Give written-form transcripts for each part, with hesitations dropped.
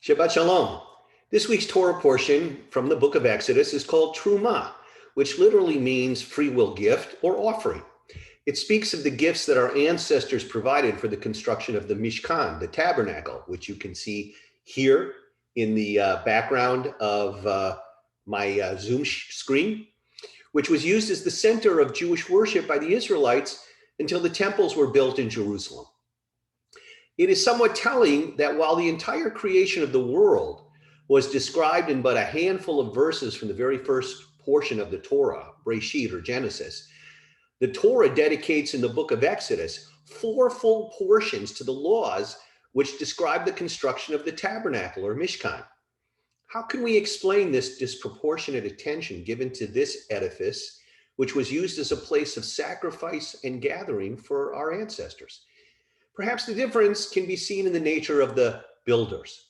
Shabbat Shalom. This week's Torah portion from the book of Exodus is called Truma, which literally means free will gift or offering. It speaks of the gifts that our ancestors provided for the construction of the Mishkan, the tabernacle, which you can see here in the background of my Zoom screen, which was used as the center of Jewish worship by the Israelites until the temples were built in Jerusalem. It is somewhat telling that while the entire creation of the world was described in but a handful of verses from the very first portion of the Torah, Breshit or Genesis, the Torah dedicates in the book of Exodus 4 full portions to the laws which describe the construction of the tabernacle or Mishkan. How can we explain this disproportionate attention given to this edifice, which was used as a place of sacrifice and gathering for our ancestors? Perhaps the difference can be seen in the nature of the builders.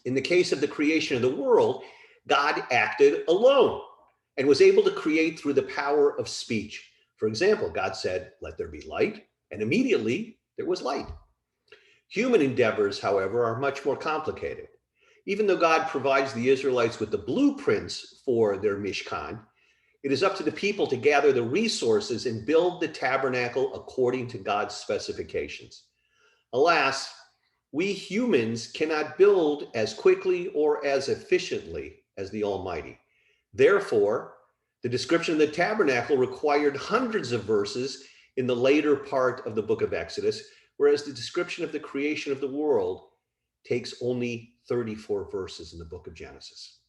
In the case of the creation of the world, God acted alone and was able to create through the power of speech. For example, God said, "Let there be light," and immediately there was light. Human endeavors, however, are much more complicated. Even though God provides the Israelites with the blueprints for their Mishkan, it is up to the people to gather the resources and build the tabernacle according to God's specifications. Alas, we humans cannot build as quickly or as efficiently as the Almighty. Therefore, the description of the tabernacle required hundreds of verses in the later part of the book of Exodus, whereas the description of the creation of the world takes only 34 verses in the book of Genesis.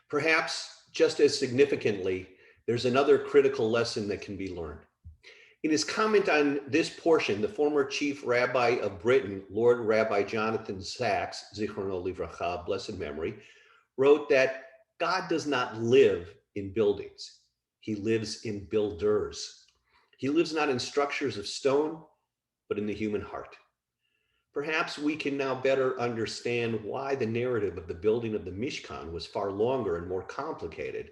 Perhaps just as significantly, there's another critical lesson that can be learned. In his comment on this portion, the former chief rabbi of Britain, Lord Rabbi Jonathan Sacks, Zichrono Livracha, blessed memory, wrote that God does not live in buildings. He lives in builders. He lives not in structures of stone, but in the human heart. Perhaps we can now better understand why the narrative of the building of the Mishkan was far longer and more complicated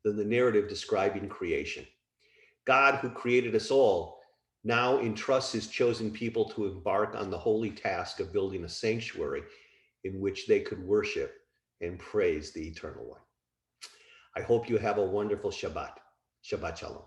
than the narrative describing creation. God, who created us all, now entrusts his chosen people to embark on the holy task of building a sanctuary in which they could worship and praise the Eternal One. I hope you have a wonderful Shabbat. Shabbat Shalom.